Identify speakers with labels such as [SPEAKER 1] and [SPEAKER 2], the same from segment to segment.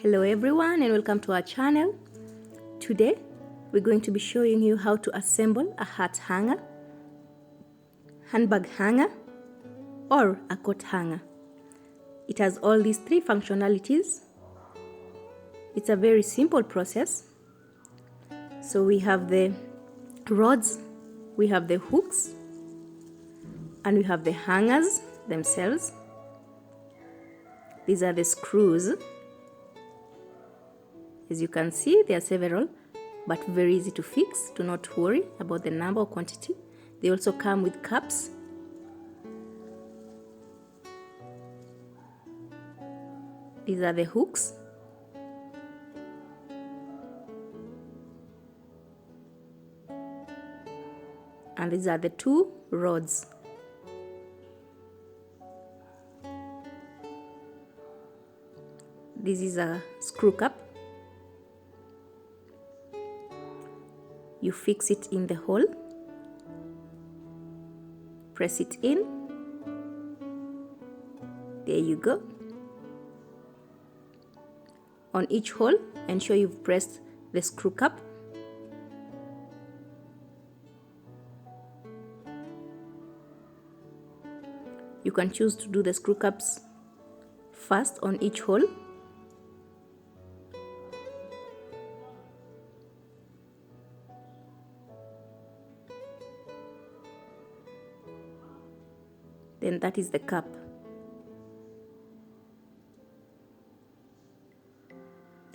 [SPEAKER 1] Hello everyone and welcome to our channel. Today we're going to be showing you how to assemble a hat hanger, handbag hanger or a coat hanger. It has all these three functionalities. It's a very simple process. So we have the rods, we have the hooks, and we have the hangers themselves. These are the screws. As you can see, there are several, but very easy to fix. Do not worry about the number or quantity. They also come with caps. These are the hooks. And these are the two rods. This is a screw cap. You fix it in the hole, press it in, there you go. On each hole, ensure you've pressed the screw cap. You can choose to do the screw caps first on each hole. Then that is the cap.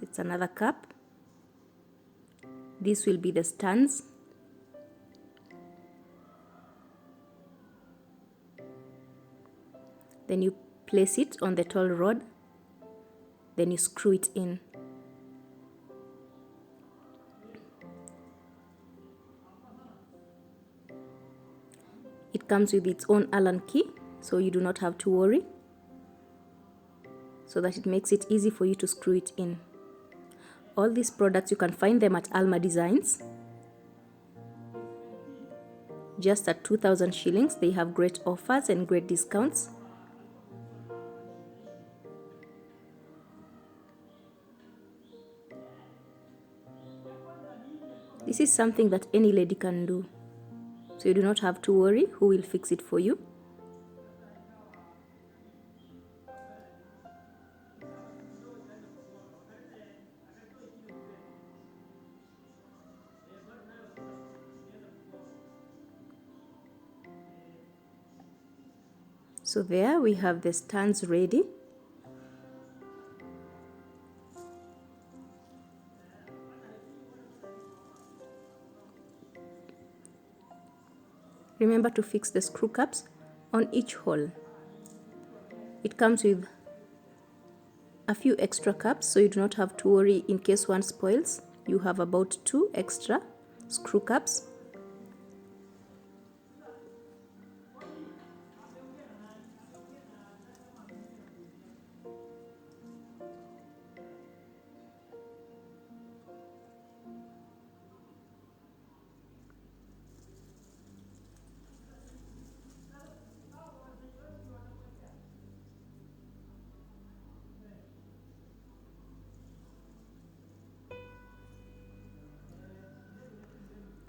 [SPEAKER 1] It's another cap. This will be the stands. Then you place it on the tall rod. Then you screw it in. It comes with its own Allen key, so you do not have to worry, so that it makes it easy for you to screw it in. All these products, you can find them at Alma Designs. Just at 2,000 shillings. They have great offers and great discounts. This is something that any lady can do, so you do not have to worry who will fix it for you. So there we have the stands ready. Remember to fix the screw caps on each hole. It comes with a few extra caps, so you do not have to worry in case one spoils. You have about 2 extra screw caps.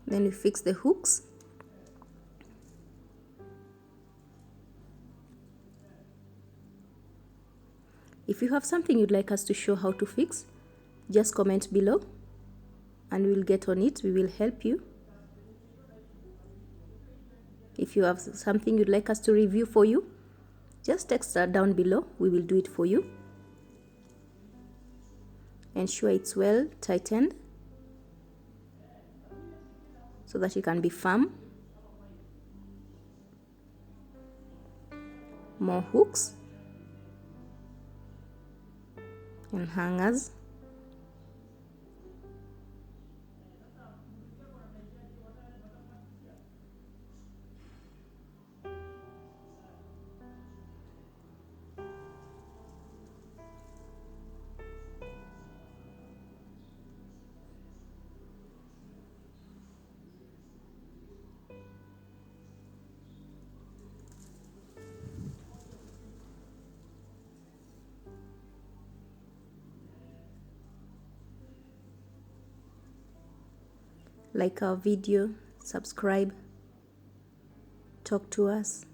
[SPEAKER 1] Then you fix the hooks. If you have something you'd like us to show how to fix, just comment below and we'll get on it. We will help you. If you have something you'd like us to review for you, just text that down below. We will do it for you. Ensure it's well tightened so that it can be firm. More hooks and hangers. like our video, subscribe, talk to us,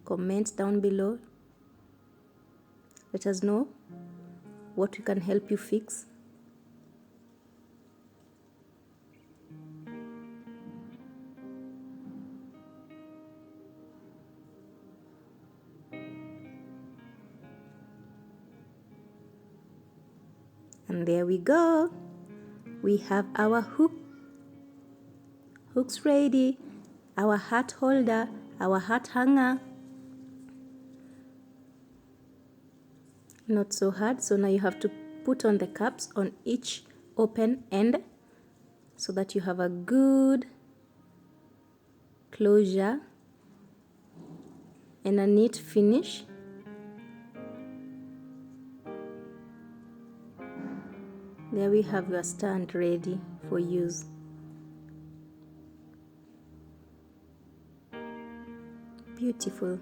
[SPEAKER 1] comment down below. Let us know what we can help you fix. And there we go. We have our hooks ready, our hat holder, our hat hanger. Not so hard. So now you have to put on the caps on each open end so that you have a good closure and a neat finish. There we have your stand ready for use. Beautiful.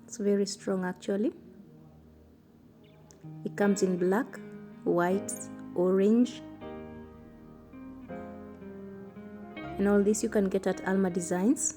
[SPEAKER 1] It's very strong actually. It comes in black, white, orange. And all this you can get at Alma Designs.